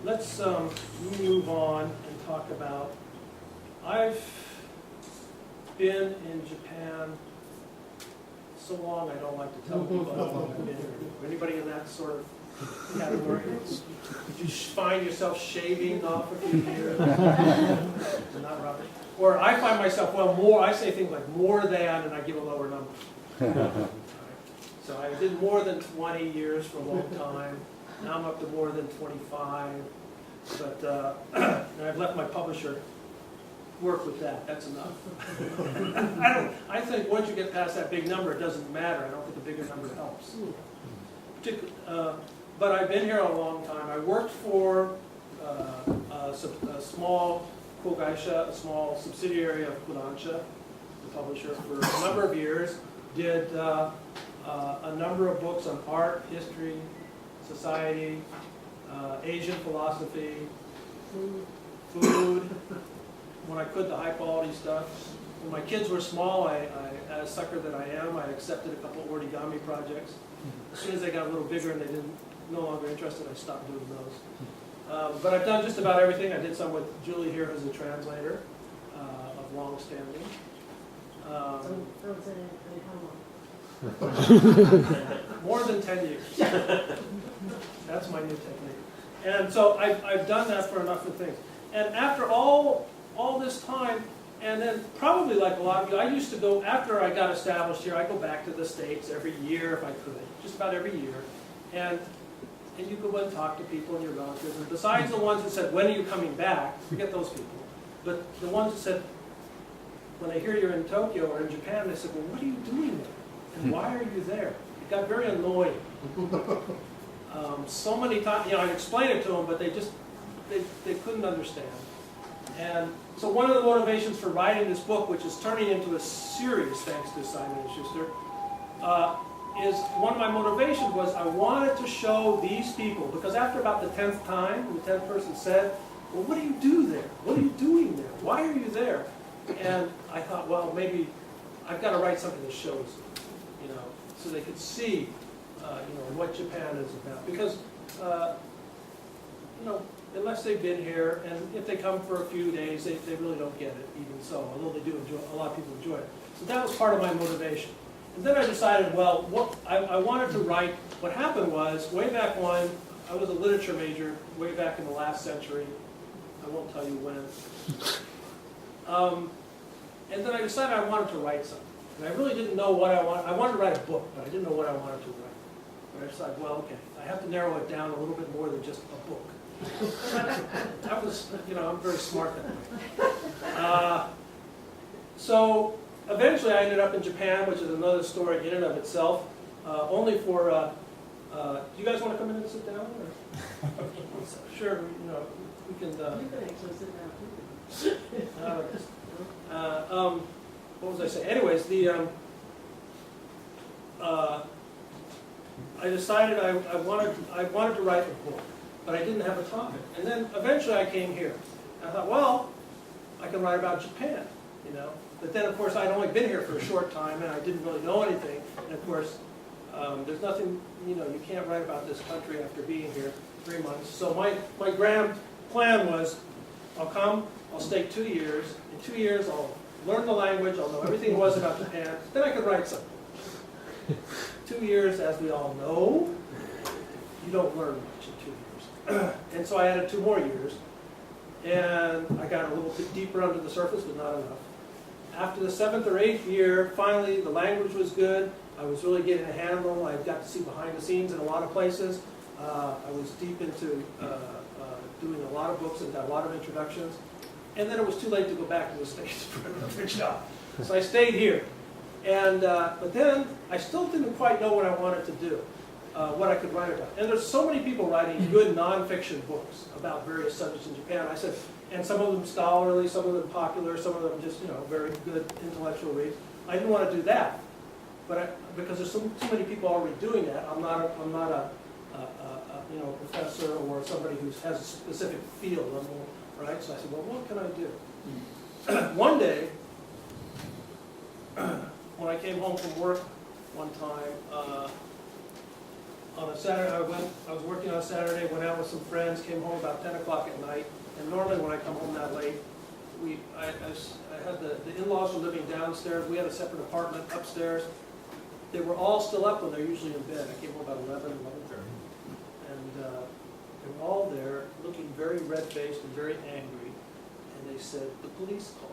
let's move on and talk about, I've been in Japan so long I don't like to tell people how long I've been here. Anybody in that sort of category? Did you find yourself shaving off a few years? Not Robert. Or I find myself, well, more, I say things like more than, and I give a lower number. So I did more than 20 years for a long time. Now I'm up to more than 25. But and I've let my publisher work with that. That's enough. I think once you get past that big number, it doesn't matter. I don't think a bigger number helps. But I've been here a long time. I worked for a small kogaisha, a small subsidiary of Kodansha, the publisher, for a number of years. Did a number of books on art, history, society, Asian philosophy, food. When I could, the high quality stuff. When my kids were small, as a sucker that I am, I accepted a couple of origami projects. As soon as they got a little bigger and they didn't no longer interested, I stopped doing those. But I've done just about everything. I did some with Julie here, who's a translator of long standing. More than 10 years. That's my new technique. And so I've done that for enough of things. And after all this time, and then probably like a lot of you, I used to go, after I got established here, I go back to the States every year if I could, just about every year. And you go and talk to people and your relatives. And besides the ones who said, when are you coming back? Forget those people. But the ones who said, when they hear you're in Tokyo or in Japan, they said, well, what are you doing there? And why are you there? It got very annoying. So many times, I'd explain it to them, but they couldn't understand. And so one of the motivations for writing this book, which is turning into a series, thanks to Simon & Schuster, is one of my motivations was I wanted to show these people, because after about the 10th time, the 10th person said, well, what do you do there? What are you doing there? Why are you there? And I thought, well, maybe I've got to write something that shows them, so they could see, what Japan is about. Because, unless they've been here, and if they come for a few days, they really don't get it, even so, although they do enjoy, a lot of people enjoy it. So that was part of my motivation. And then I decided, well, I wanted to write, what happened was, way back when, I was a literature major, way back in the last century, I won't tell you when. And then I decided I wanted to write something. And I really didn't know what I wanted. I wanted to write a book, but I didn't know what I wanted to write. But I decided, well, okay, I have to narrow it down a little bit more than just a book. That was, I'm very smart that way. So eventually I ended up in Japan, which is another story in and of itself. Only for, do you guys want to come in and sit down? Or? Sure, we can. You can actually sit down too. What was I saying? Anyways, I decided I wanted to write a book, but I didn't have a topic. And then eventually I came here. And I thought, well, I can write about Japan, But then, of course, I'd only been here for a short time, and I didn't really know anything. And of course, there's nothing, you can't write about this country after being here 3 months. So my grand plan was, I'll come, I'll stay 2 years. In 2 years, I'll learn the language, I'll know everything there was about Japan. Then I could write something. 2 years, as we all know, you don't learn much in 2 years. And so I added 2 more years. And I got a little bit deeper under the surface, but not enough. After the 7th or 8th year, finally, the language was good. I was really getting a handle. I got to see behind the scenes in a lot of places. I was deep into doing a lot of books and got a lot of introductions. And then it was too late to go back to the States for another job. So I stayed here. And but then I still didn't quite know what I wanted to do, what I could write about. And there's so many people writing good nonfiction books about various subjects in Japan. I said, and some of them scholarly, some of them popular, some of them just very good intellectual reads. I didn't want to do that, but because there's too many people already doing that. I'm not a professor or somebody who has a specific field. Right? So I said, well, what can I do? One day, when I came home from work one time, on a Saturday, I was working on a Saturday, went out with some friends, came home about 10 o'clock at night, and normally when I come home that late, I had the in-laws were living downstairs, we had a separate apartment upstairs. They were all still up when they're usually in bed. I came home about 11:30. And they were all there, looking very red-faced and very angry, and they said, the police called.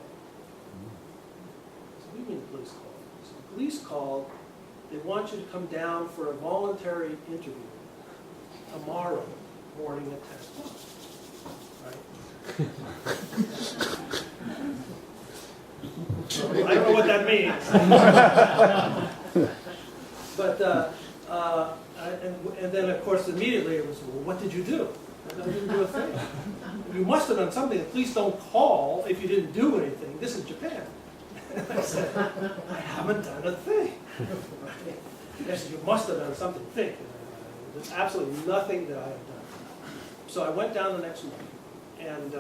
I said, what do you mean the police called? They said, the police called, they want you to come down for a voluntary interview tomorrow morning at 10 o'clock. Right? I don't know what that means. But, and then of course immediately it was, well, what did you do? I didn't do a thing. You must have done something. Please don't call if you didn't do anything. This is Japan. And I said, I haven't done a thing. Right? Yes, you must have done something. Think. There's absolutely nothing that I have done. So I went down the next morning, and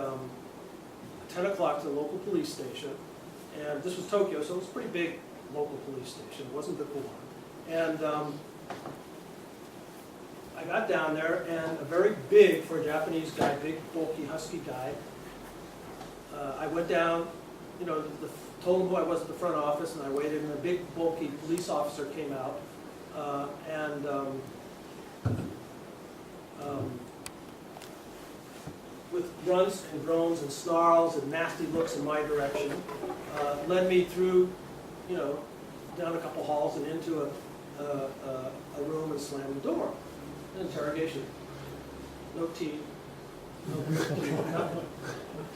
10 o'clock to the local police station, and this was Tokyo, so it was a pretty big local police station. It wasn't the cool one. And I got down there, and a very big, for a Japanese guy, big, bulky, husky guy, I went down, you know, told him who I was at the front office, and I waited, and a big, bulky police officer came out, with grunts and groans and snarls and nasty looks in my direction, led me through, you know, down a couple halls and into a room and slammed the door. An interrogation. No tea. No nothing.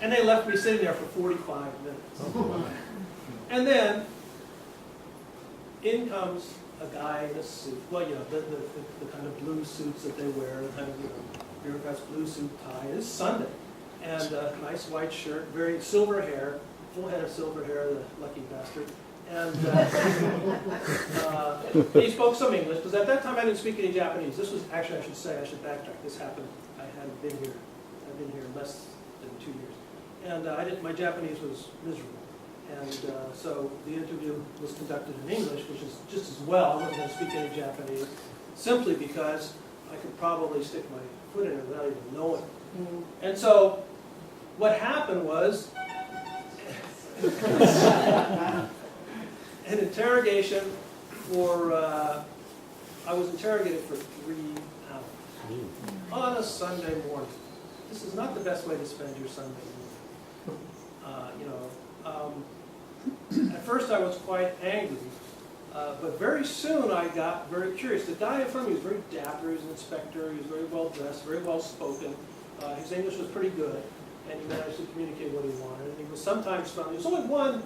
And they left me sitting there for 45 minutes. And then in comes a guy in a suit. Well, you know, the kind of blue suits that they wear, the kind of, you know, bureaucrat's blue suit tie. It's Sunday. And a nice white shirt, very silver hair, full head of silver hair, the lucky bastard. And he spoke some English, because at that time I didn't speak any Japanese. This was, actually, I should backtrack. This happened, I hadn't been here. I've been here less than 2 years. And my Japanese was miserable. And so the interview was conducted in English, which is just as well. I wasn't going to speak any Japanese, simply because I could probably stick my foot in it without even knowing. Mm-hmm. And so what happened was an interrogation for, I was interrogated for 3 hours on a Sunday morning. This is not the best way to spend your Sunday morning. You know, at first I was quite angry, but very soon I got very curious. The guy in front of me was very dapper. He was an inspector. He was very well dressed, very well spoken. His English was pretty good, and he managed to communicate what he wanted. And he was sometimes friendly. There was only one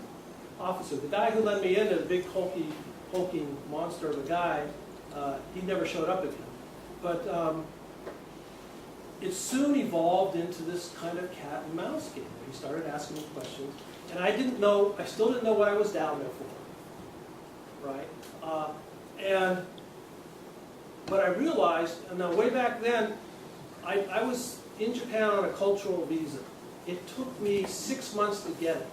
officer. The guy who let me in, the big hulking monster of a guy, he never showed up again. But it soon evolved into this kind of cat and mouse game. He started asking me questions, and I still didn't know what I was down there for, right? But I realized, and now way back then, I was in Japan on a cultural visa. It took me 6 months to get it.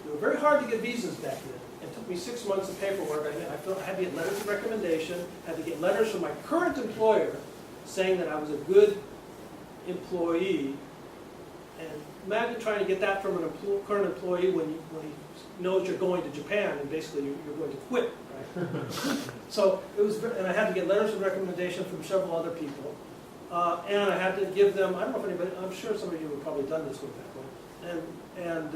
They were very hard to get visas back then. It took me 6 months of paperwork. I had to get letters of recommendation, had to get letters from my current employer saying that I was a good employee. And imagine trying to get that from a current employee when he knows you're going to Japan and basically you're going to quit, right? So it was, and I had to get letters of recommendation from several other people. And I had to give them, I don't know if anybody, I'm sure some of you have probably done this way back when, and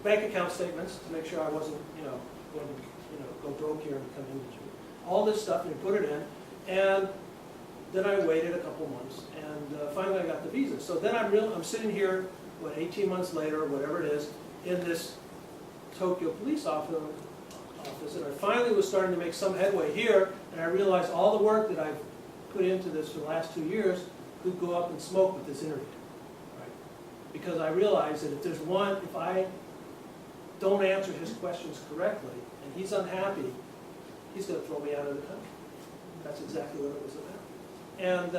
bank account statements to make sure I wasn't, going to, go broke here and become indigent. All this stuff, and you put it in, and then I waited a couple months, and finally I got the visa. So then I'm sitting here, 18 months later, or whatever it is, in this Tokyo police office, and I finally was starting to make some headway here, and I realized all the work that I've put into this for the last 2 years could go up in smoke with this interview, right? Because I realized that if I don't answer his questions correctly, and he's unhappy, he's going to throw me out of the country. That's exactly what it was about. And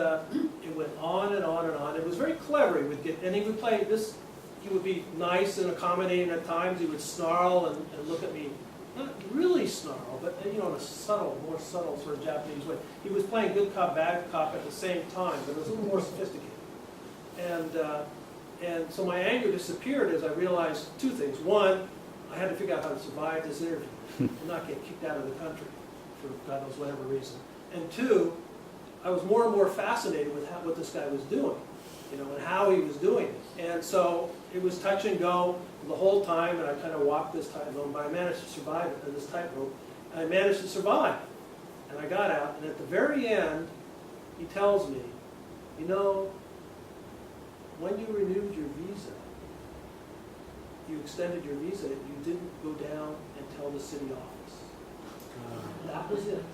it went on and on and on. It was very clever. And he would play this. He would be nice and accommodating at times. He would snarl and look at me not really snarl, but in a subtle, more subtle sort of Japanese way. He was playing good cop, bad cop at the same time, but it was a little more sophisticated. And so my anger disappeared as I realized two things. One, I had to figure out how to survive this interview and not get kicked out of the country for God knows whatever reason. And two, I was more and more fascinated with what this guy was doing, and how he was doing it. And so it was touch and go the whole time, and I kind of walked this tightrope, but I managed to survive it, this tightrope. And I managed to survive. And I got out, and at the very end, he tells me, when you renewed your visa, you extended your visa, you didn't go down and tell the city office. That was it.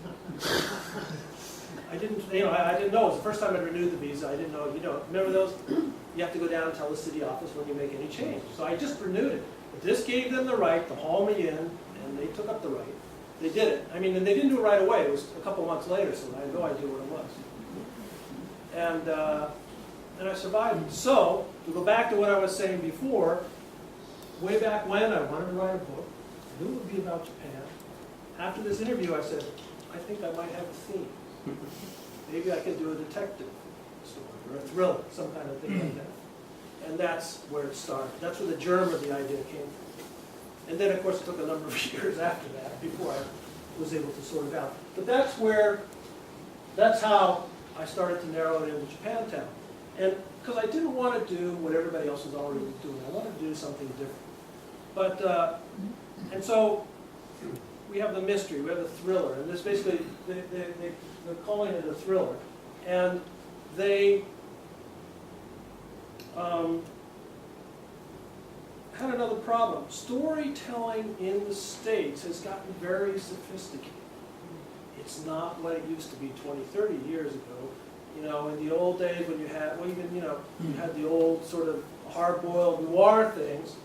I didn't know. It was the first time I'd renewed the visa. I didn't know, remember those? You have to go down and tell the city office when you make any change. So I just renewed it. But this gave them the right to haul me in, and they took up the right. They did it. And they didn't do it right away. It was a couple months later, so I had no idea what it was. And I survived. So, to go back to what I was saying before, way back when I wanted to write a book, I knew it would be about Japan. After this interview, I said, I think I might have a theme. Maybe I could do a detective story or a thriller, some kind of thing like that. And that's where it started. That's where the germ of the idea came from. And then, of course, it took a number of years after that before I was able to sort it out. But that's how I started to narrow it into Japantown. And because I didn't want to do what everybody else was already doing. I wanted to do something different. But, and so we have the mystery, we have the thriller, and this basically, they're calling it a thriller. And they had another problem. Storytelling in the States has gotten very sophisticated. It's not what it used to be 20, 30 years ago. In the old days when you had, you had the old sort of hard-boiled noir things,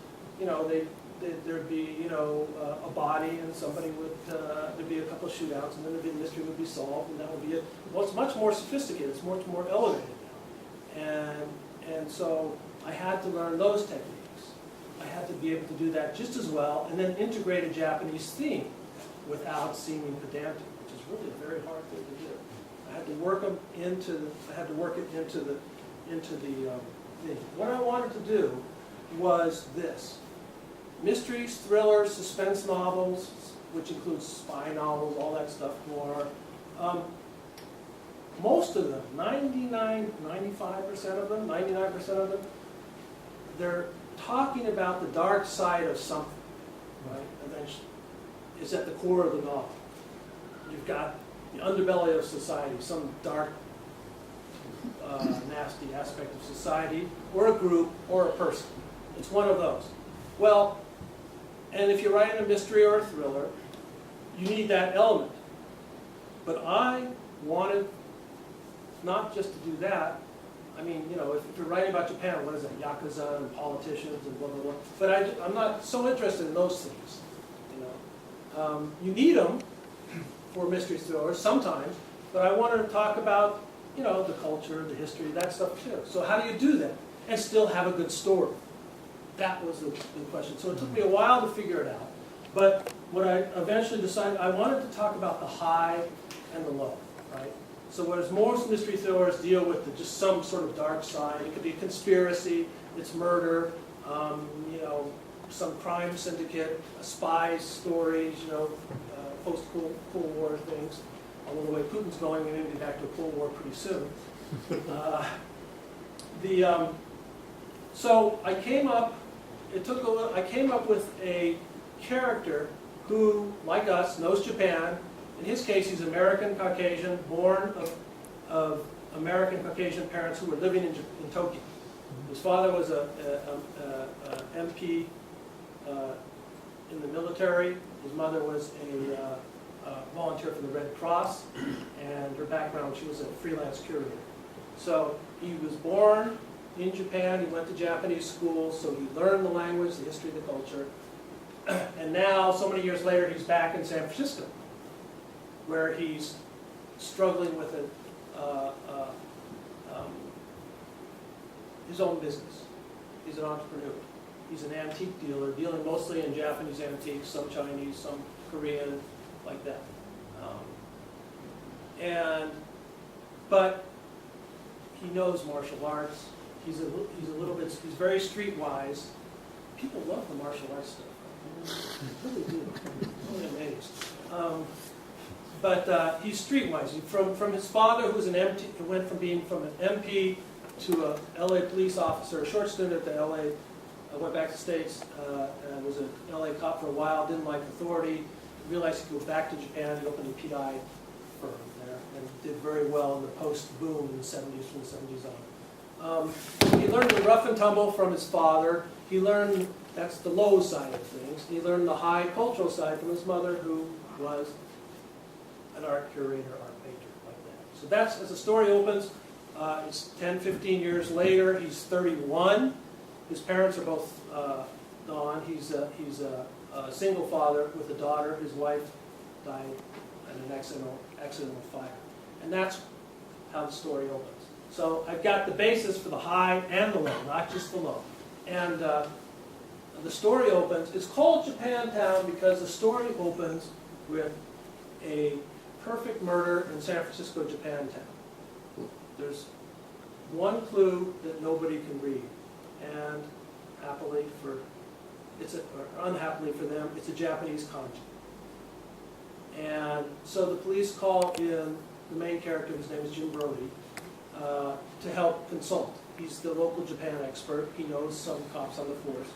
there'd be, a body and somebody would, there'd be a couple of shootouts and then the mystery would be solved and that would be it. Well, it's much more sophisticated, it's much more elevated now. And so I had to learn those techniques. I had to be able to do that just as well and then integrate a Japanese theme without seeming pedantic, which is really a very hard thing to do. I had to work it into the thing. What I wanted to do was this. Mysteries, thrillers, suspense novels, which includes spy novels, all that stuff, noir. Most of them, 95% of them, 99% of them, they're talking about the dark side of something, right? Eventually. It's at the core of the novel. You've got the underbelly of society, some dark, nasty aspect of society, or a group, or a person. It's one of those. Well, and if you're writing a mystery or a thriller, you need that element. But I wanted not just to do that. If you're writing about Japan, what is that? Yakuza and politicians and blah, blah, blah. But I'm not so interested in those things. You need them for mystery thrillers sometimes, but I wanted to talk about, the culture, the history, that stuff too. So how do you do that and still have a good story? That was the question. So it took me a while to figure it out. But what I eventually decided, I wanted to talk about the high and the low, right? So whereas most mystery thrillers deal with just some sort of dark side, it could be a conspiracy, it's murder, some crime syndicate, spy stories, post-Cold War things. Although the way Putin's going, we may be back to a Cold War pretty soon. So I came up. I came up with a character who, like us, knows Japan. In his case, he's American Caucasian, born of American Caucasian parents who were living in Tokyo. His father was a MP in the military. His mother was a volunteer for the Red Cross, and her background, she was a freelance curator. So he was born in Japan, he went to Japanese school, so he learned the language, the history, the culture. And now, so many years later, he's back in San Francisco, where he's struggling with his own business. He's an entrepreneur. He's an antique dealer, dealing mostly in Japanese antiques, some Chinese, some Korean, like that. But he knows martial arts. He's very streetwise. People love the martial arts stuff. They really do. I'm really amazed. But he's streetwise. From his father, who was an MT, went from being from an MP to a LA police officer, a short stint at the LA. Went back to the States and was an LA cop for a while. Didn't like authority. Realized he could go back to Japan. He opened a PI firm there and did very well in the post-boom in the 70s, from the 70s on. He learned the rough and tumble from his father. He learned, that's the low side of things. He learned the high cultural side from his mother, who was an art curator, art painter, like that. So that's, as the story opens, it's 10, 15 years later. He's 31. His parents are both gone. He's a single father with a daughter. His wife died in an accidental fire. And that's how the story opens. So I've got the basis for the high and the low, not just the low. And the story opens, it's called Japantown because the story opens with a perfect murder in San Francisco, Japantown. There's one clue that nobody can read. And happily for, or unhappily for them, it's a Japanese kanji. And so the police call in the main character, his name is Jim Brody, to help consult. He's the local Japan expert. He knows some cops on the force.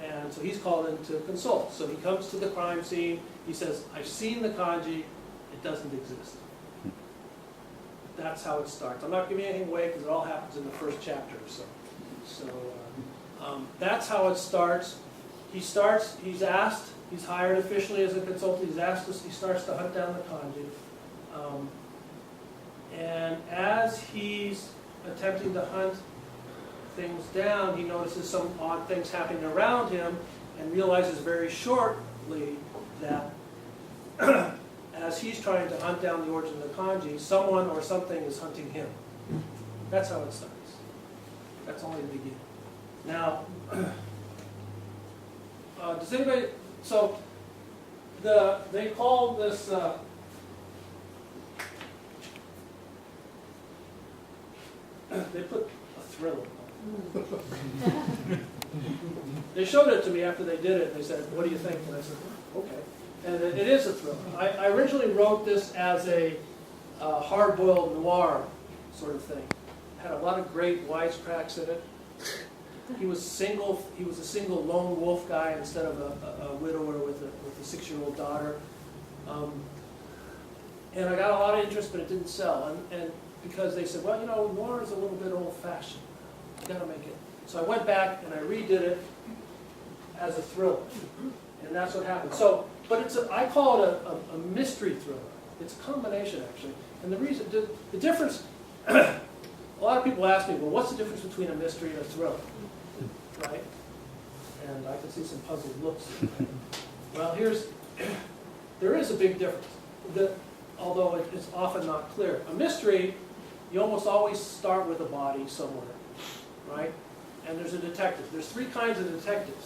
And so he's called in to consult. So he comes to the crime scene. He says, I've seen the kanji. It doesn't exist. That's how it starts. I'm not giving anything away because it all happens in the first chapter. So that's how it starts. He's asked, he's hired officially as a consultant. He starts to hunt down the kanji. And as he's attempting to hunt things down, he notices some odd things happening around him and realizes very shortly that as he's trying to hunt down the origin of the kanji, someone or something is hunting him. That's how it starts. That's only the beginning. Now, does anybody, so they call this, they put a thriller. They showed it to me after they did it, and they said, what do you think? And I said, okay. And it is a thriller. I originally wrote this as a hard-boiled noir sort of thing. Had a lot of great wisecracks in it. He was single. He was a single lone wolf guy instead of a widower with a 6-year-old daughter. And I got a lot of interest, but it didn't sell. And because they said, well, you know, noir is a little bit old-fashioned. You got to make it. So I went back and I redid it as a thriller, and that's what happened. So, but I call it a mystery thriller. It's a combination, actually. And the reason, the difference. A lot of people ask me, well, what's the difference between a mystery and a thriller? Right? And I can see some puzzled looks. Well, there is a big difference, although it's often not clear. A mystery, you almost always start with a body somewhere, right? And there's a detective. There's 3 kinds of detectives.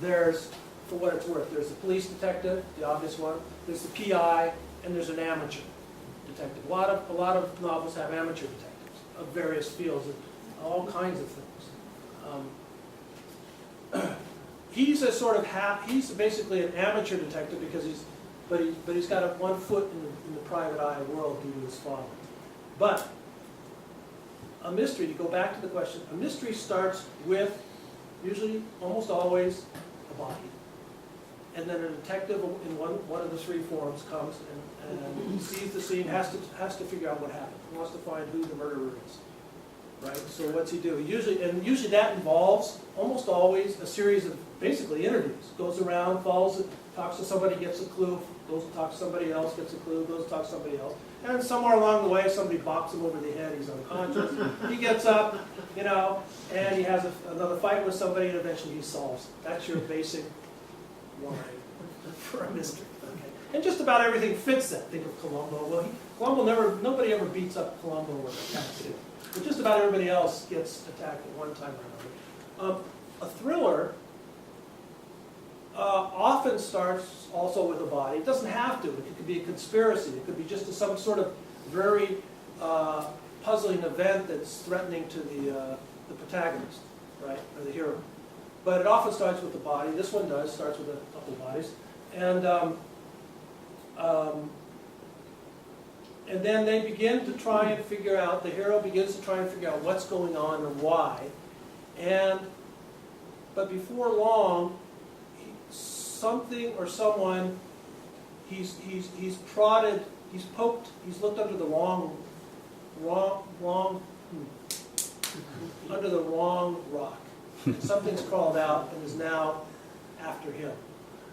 There's, for what it's worth, there's the police detective, the obvious one. There's the PI, and there's an amateur detective. A lot of novels have amateur detectives of various fields, and all kinds of things. He's a sort of he's basically an amateur detective because he's got one foot in the private eye world due to his father. But a mystery, to go back to the question, a mystery starts with, usually, almost always, a body. And then a detective in one of the 3 forms comes and sees the scene, has to figure out what happened. He wants to find who the murderer is. Right? So what's he do? Usually that involves, almost always, a series of basically interviews. Goes around, follows it, talks to somebody, gets a clue, goes and talks to somebody else, gets a clue, goes and talks to somebody else. And somewhere along the way, somebody bops him over the head, he's unconscious. He gets up, and he has another fight with somebody, and eventually he solves it. That's your basic line for a mystery. Okay. And just about everything fits that. Think of Columbo. Well, nobody ever beats up Columbo or attacks him. But just about everybody else gets attacked at one time or another. A thriller often starts also with a body. It doesn't have to. It could be a conspiracy. It could be just some sort of very puzzling event that's threatening to the protagonist, right, or the hero. But it often starts with the body. This one starts with a couple of bodies. And then they begin to try and figure out, the hero begins to try and figure out what's going on and why. But before long, something or someone, he's prodded, he's poked, he's looked under the under the wrong rock. Something's crawled out and is now after him.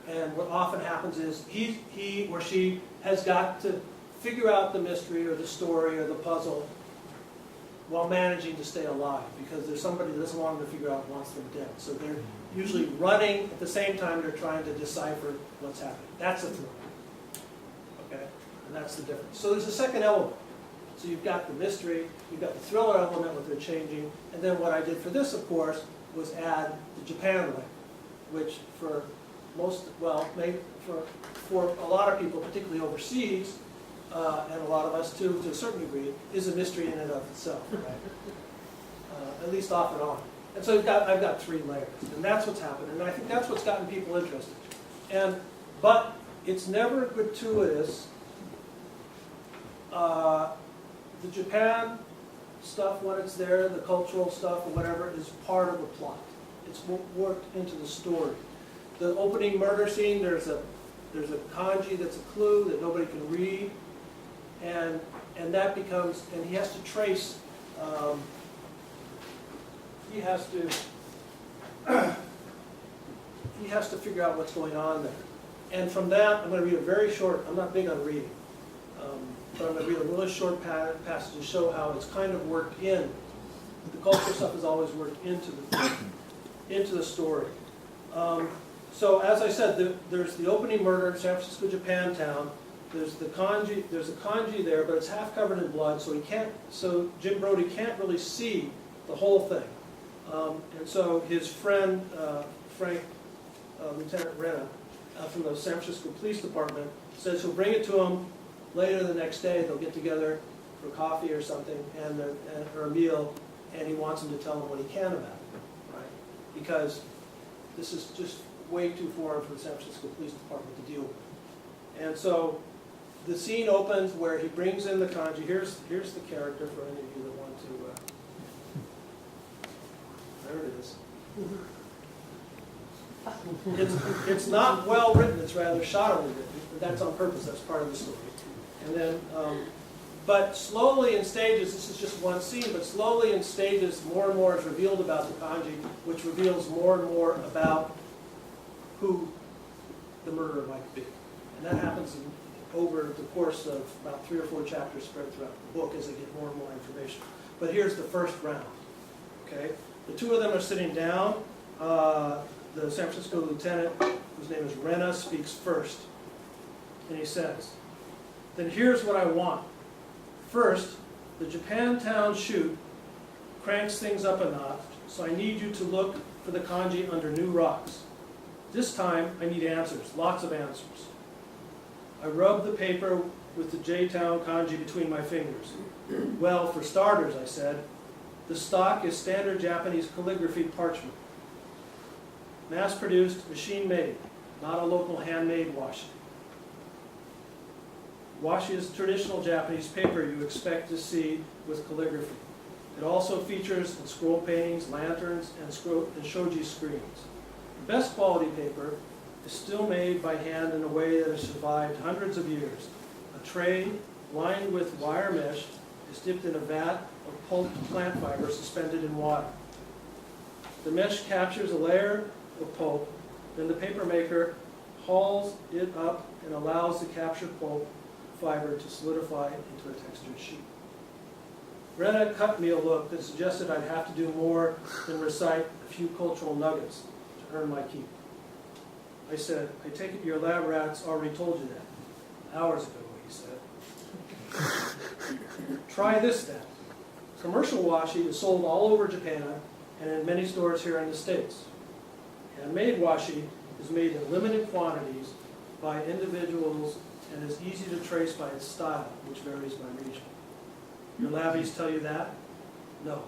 And what often happens is he or she has got to figure out the mystery or the story or the puzzle while managing to stay alive, because there's somebody that doesn't want them to figure out and wants them dead. So they're usually running at the same time they're trying to decipher what's happening. That's a thriller. Okay? And that's the difference. So there's a second element. So you've got the mystery, you've got the thriller element, what they're changing, and then what I did for this, of course, was add the Japan link, which for most, well, maybe for a lot of people, particularly overseas, and a lot of us too, to a certain degree, is a mystery in and of itself, right? At least off and on. And so I've got 3 layers, and that's what's happened, and I think that's what's gotten people interested. But it's never gratuitous. The Japan stuff, when it's there, the cultural stuff or whatever, is part of the plot. It's worked into the story. The opening murder scene, there's a kanji that's a clue that nobody can read, and that becomes, and he has to trace, he has to figure out what's going on there. And from that, I'm going to read a very short, I'm not big on reading, but I'm going to read a really short passage to show how it's kind of worked in. The cultural stuff is always worked into the story. So as I said, there's the opening murder in San Francisco, Japantown. There's a kanji there, but it's half covered in blood, so Jim Brody can't really see the whole thing. And so his friend, Frank, Lieutenant Renna, from the San Francisco Police Department, says he'll bring it to him later the next day. They'll get together for coffee or something, or a meal, and he wants him to tell him what he can about it, right? Because this is just way too foreign for the San Francisco Police Department to deal with. And so the scene opens where he brings in the kanji. Here's the character for any of you that want to. There it is. It's not well written. It's rather shoddily written. But that's on purpose. That's part of the story. And then, but slowly in stages. This is just one scene. But slowly in stages, more and more is revealed about the kanji, which reveals more and more about who the murderer might be. And that happens over the course of about 3 or 4 chapters spread throughout the book as they get more and more information. But here's the first round. Okay, the 2 of them are sitting down. The San Francisco lieutenant, whose name is Renna, speaks first. And he says, "Then here's what I want. First, the Japantown shoot cranks things up a notch, so I need you to look for the kanji under new rocks. This time, I need answers, lots of answers." I rubbed the paper with the J-Town kanji between my fingers. "Well, for starters," I said, "the stock is standard Japanese calligraphy parchment. Mass-produced, machine-made, not a local handmade washi. Washi is traditional Japanese paper you expect to see with calligraphy. It also features in scroll paintings, lanterns, and shoji screens. The best quality paper is still made by hand in a way that has survived hundreds of years. A tray lined with wire mesh is dipped in a vat of pulped plant fiber suspended in water. The mesh captures a layer of pulp, then the paper maker hauls it up and allows the captured pulp fiber to solidify into a textured sheet." Renna cut me a look that suggested I'd have to do more than recite a few cultural nuggets to earn my keep. I said, "I take it your lab rats already told you that." "Hours ago," he said. "Try this then. Commercial washi is sold all over Japan and in many stores here in the States. Handmade washi is made in limited quantities by individuals and is easy to trace by its style, which varies by region. Your labbies tell you that? No.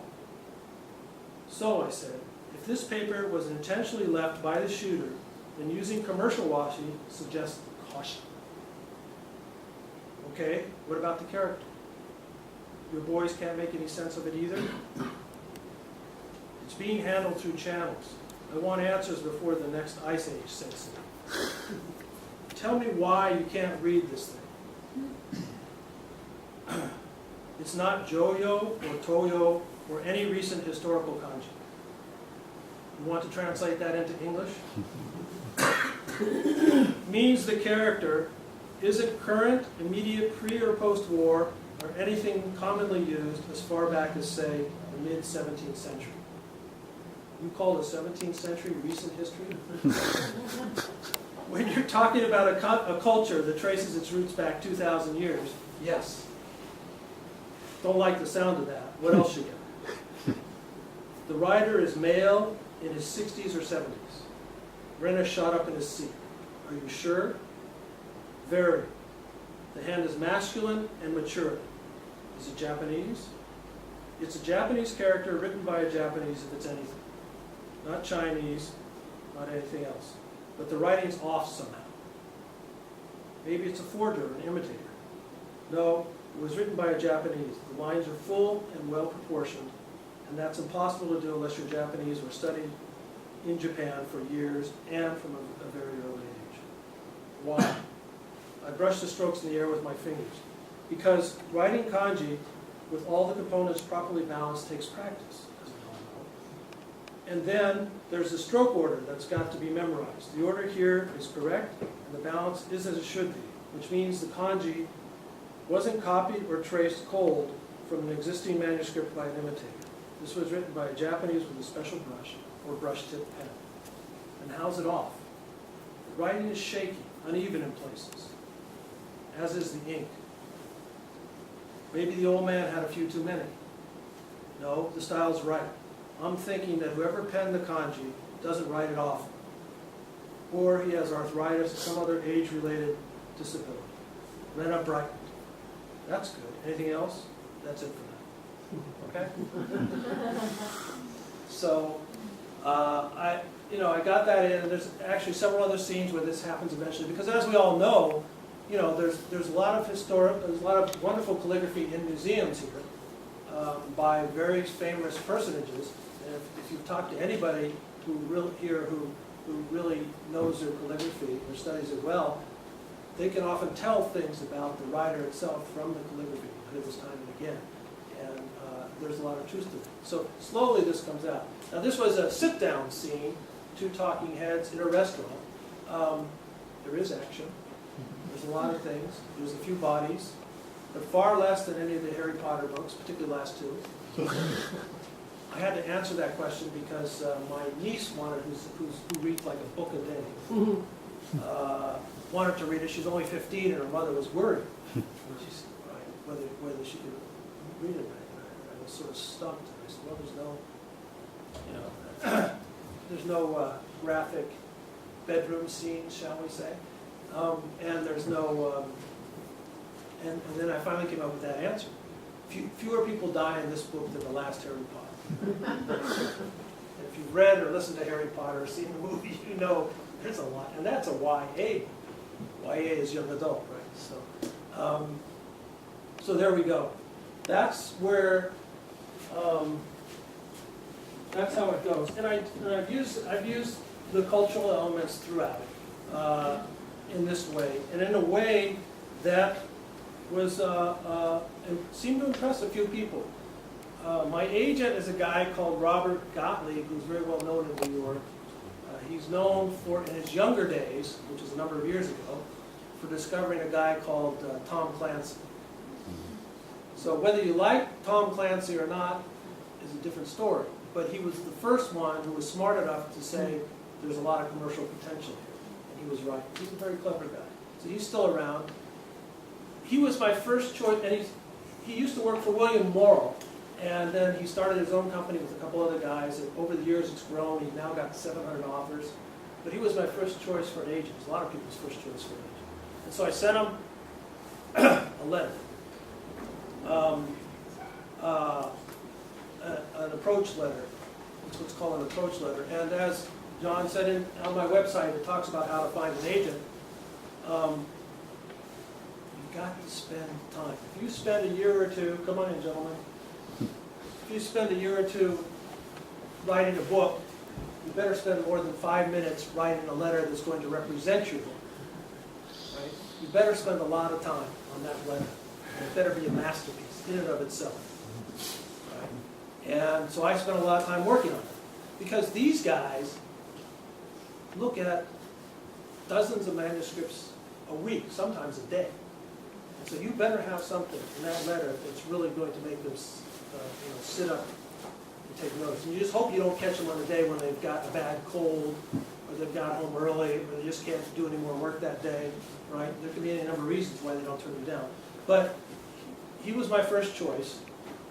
So, I said, if this paper was intentionally left by the shooter, then using commercial washi suggests caution. Okay, what about the character? Your boys can't make any sense of it either? It's being handled through channels. I want answers before the next ice age sets in. Tell me why you can't read this thing. It's not Joyo or Toyo or any recent historical kanji. You want to translate that into English? Means the character isn't current, immediate, pre or post-war, or anything commonly used as far back as, say, the mid-17th century. You call the 17th century recent history? When you're talking about a culture that traces its roots back 2,000 years, yes. Don't like the sound of that. What else you got? The writer is male in his 60s or 70s. Renna shot up in his seat. Are you sure? Very. The hand is masculine and mature. Is it Japanese? It's a Japanese character written by a Japanese if it's anything. Not Chinese, not anything else. But the writing's off somehow. Maybe it's a forger, an imitator. No, it was written by a Japanese. The lines are full and well proportioned, and that's impossible to do unless you're Japanese or studied in Japan for years and from a very early age. Why? I brush the strokes in the air with my fingers. Because writing kanji with all the components properly balanced takes practice, as we all know. And then there's the stroke order that's got to be memorized. The order here is correct, and the balance is as it should be, which means the kanji wasn't copied or traced cold from an existing manuscript by an imitator. This was written by a Japanese with a special brush or brush-tip pen. And how's it off? The writing is shaky, uneven in places, as is the ink. Maybe the old man had a few too many. No, the style's right. I'm thinking that whoever penned the kanji doesn't write it often. Or he has arthritis or some other age-related disability. Renna brightened. That's good. Anything else? That's it for now. Okay? So, I got that in, and there's actually several other scenes where this happens eventually, because as we all know, there's a lot of wonderful calligraphy in museums here by very famous personages. And if you've talked to anybody who really knows their calligraphy or studies it well, they can often tell things about the writer itself from the calligraphy this time and again. And there's a lot of truth to it. So slowly this comes out. Now this was a sit-down scene, two talking heads in a restaurant. There is action. There's a lot of things. There's a few bodies, but far less than any of the Harry Potter books, particularly the last two. I had to answer that question because my niece wanted, who reads like a book a day, wanted to read it. She's only 15, and her mother was worried whether she could read it. I was sort of stumped. I said, well, there's no graphic bedroom scenes, shall we say, and there's no, and then I finally came up with that answer. Fewer people die in this book than the last Harry Potter. And if you've read or listened to Harry Potter or seen the movie, you know there's a lot, and that's a YA. YA is young adult, right? So there we go. That's where. That's how it goes, and I've used the cultural elements throughout in this way, and in a way that was seemed to impress a few people. My agent is a guy called Robert Gottlieb, who's very well known in New York. He's known for, in his younger days, which is a number of years ago, for discovering a guy called Tom Clancy. So whether you like Tom Clancy or not is a different story. But he was the first one who was smart enough to say there's a lot of commercial potential here. And he was right. He's a very clever guy. So he's still around. He was my first choice, and he used to work for William Morrow. And then he started his own company with a couple other guys. And over the years it's grown. He's now got 700 authors. but he was my first choice for an agent. A lot of people's first choice for an agent. And so I sent him a letter, an approach letter. It's what's called an approach letter. And as John said on my website, it talks about how to find an agent. You've got to spend time. If you spend a year or two, come on in, gentlemen. If you spend a year or two writing a book, you better spend more than 5 minutes writing a letter that's going to represent your book. Right? You better spend a lot of time on that letter. And it better be a masterpiece in and of itself. Right? And so I spent a lot of time working on it. Because these guys look at dozens of manuscripts a week, sometimes a day. And so you better have something in that letter that's really going to make them sit up and take notice. And you just hope you don't catch them on a day when they've got a bad cold, or they've got home early, or they just can't do any more work that day, right? There can be any number of reasons why they don't turn you down. But he was my first choice,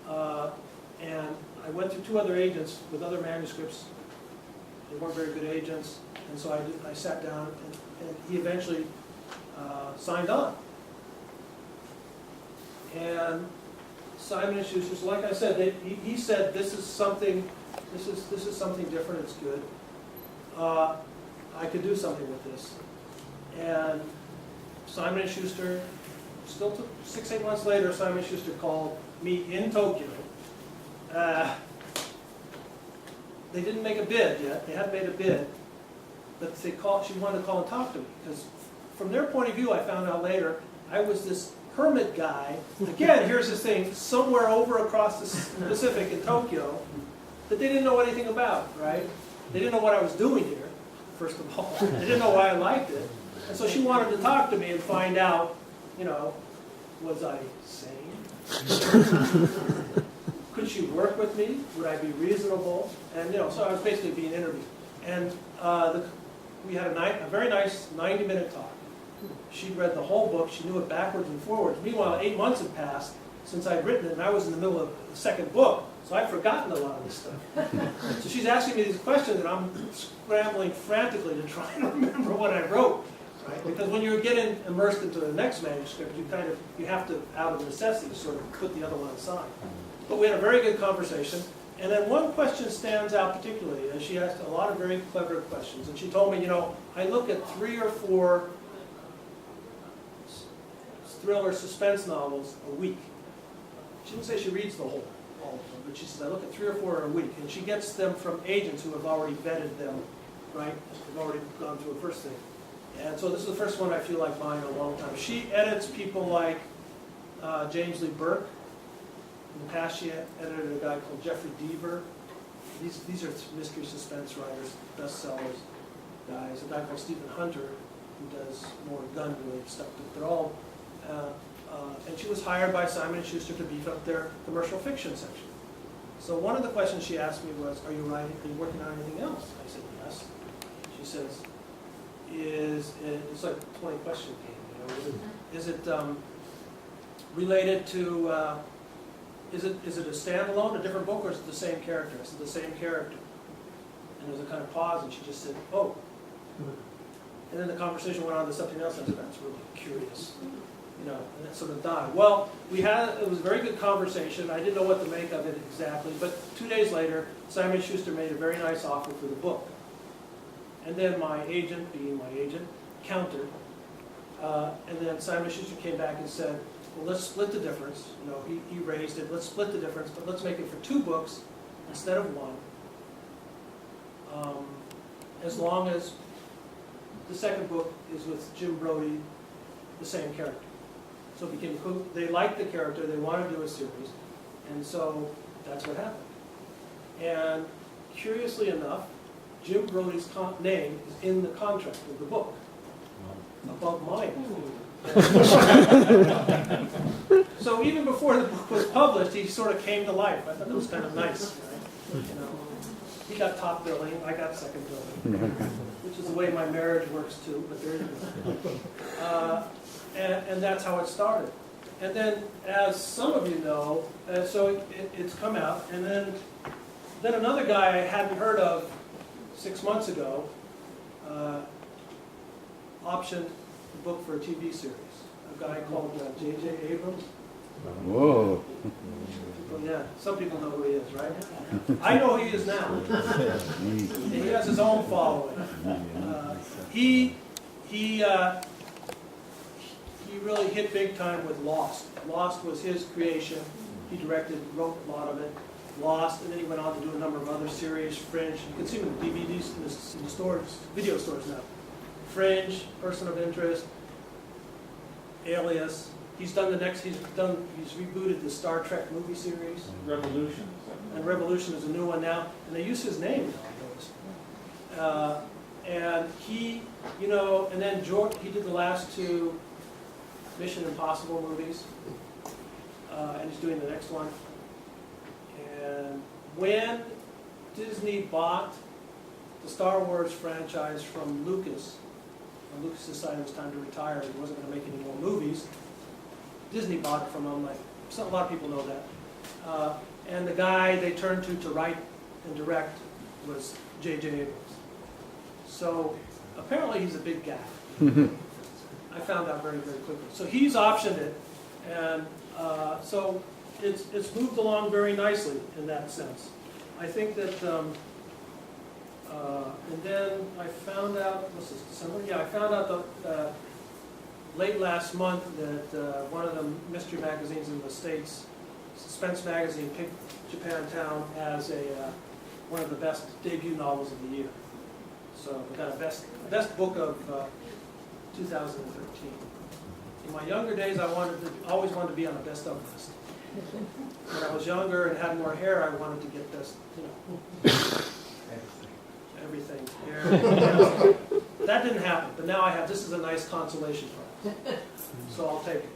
and I went through 2 other agents with other manuscripts. They weren't very good agents, and so I sat down, and he eventually signed on. And Simon & Schuster, so like I said, he said this is something different. It's good. I could do something with this. And Simon & Schuster, still took 6-8 months later, Simon & Schuster called me in Tokyo. They didn't make a bid yet. They hadn't made a bid, but she wanted to call and talk to me because, from their point of view, I found out later I was this hermit guy. Again, here's this thing somewhere over across the Pacific in Tokyo that they didn't know anything about. Right? They didn't know what I was doing here. First of all, they didn't know why I liked it, and so she wanted to talk to me and find out, was I sane? Could she work with me? Would I be reasonable? And so I was basically being interviewed. And we had a very nice 90-minute talk. She'd read the whole book. She knew it backwards and forwards. Meanwhile, 8 months had passed since I'd written it, and I was in the middle of the second book, so I'd forgotten a lot of this stuff. So she's asking me these questions, and I'm scrambling frantically to try and remember what I wrote. Right? Because when you're getting immersed into the next manuscript, you have to, out of necessity, sort of put the other one aside. But we had a very good conversation. And then one question stands out particularly, and she asked a lot of very clever questions. And she told me, I look at 3 or 4 thriller suspense novels a week. She didn't say she reads all of them, but she said, I look at 3 or 4 a week. And she gets them from agents who have already vetted them, right? They've already gone through a first thing. And so this is the first one I feel like buying in a long time. She edits people like James Lee Burke. In the past, she edited a guy called Jeffrey Deaver. These are mystery suspense writers, bestsellers guys. A guy called Stephen Hunter, who does more gun-related stuff. But they're all, and she was hired by Simon & Schuster to beef up their commercial fiction section. So one of the questions she asked me was, are you working on anything else? I said, yes. She says, it's like a 20 question game. Is it related to, is it a standalone, a different book, or is it the same character? I said, the same character. And there was a kind of pause, and she just said, oh. And then the conversation went on to something else, and I said, that's really curious. And that sort of died. Well, it was a very good conversation. I didn't know what to make of it exactly, but 2 days later, Simon & Schuster made a very nice offer for the book. And then my agent, being my agent, countered. And then Simon & Schuster came back and said, well, let's split the difference. He raised it. Let's split the difference, but let's make it for 2 books instead of 1. As long as the second book is with Jim Brody, the same character. So it became, they liked the character, they wanted to do a series, and so that's what happened. And curiously enough, Jim Brody's name is in the contract of the book, above mine. So even before the book was published, he sort of came to life. I thought that was kind of nice. Right? He got top billing, I got second billing, which is the way my marriage works too. But there you go. And that's how it started. And then, as some of you know, so it's come out. And then another guy I hadn't heard of 6 months ago optioned the book for a TV series. A guy called J.J. Abrams. Whoa. Well, yeah, some people know who he is, right? I know who he is now. And he has his own following. He really hit big time with Lost. Lost was his creation. He directed, wrote a lot of it. Lost, and then he went on to do a number of other series. Fringe, you can see them in DVDs in the stores, video stores now. Fringe, Person of Interest, Alias. He's done he's rebooted the Star Trek movie series. Revolution. And Revolution is a new one now, and they use his name now, I noticed. And he, and then he did the last two Mission Impossible movies, and he's doing the next one. And when Disney bought the Star Wars franchise from Lucas, when Lucas decided it was time to retire, he wasn't going to make any more movies, Disney bought it from him. A lot of people know that. And the guy they turned to write and direct was J.J. Abrams. So apparently he's a big guy. I found out very, very quickly. So he's optioned it, and so it's moved along very nicely in that sense. I think that, and then I found out, what's this, December? Yeah, I found out late last month that one of the mystery magazines in the States, Suspense Magazine, picked Japantown as one of the best debut novels of the year. So we got a best book of 2013. In my younger days, I always wanted to be on a best of list. When I was younger and had more hair, I wanted to get best, everything. Hair. That didn't happen, but now I have. This is a nice consolation prize, so I'll take it.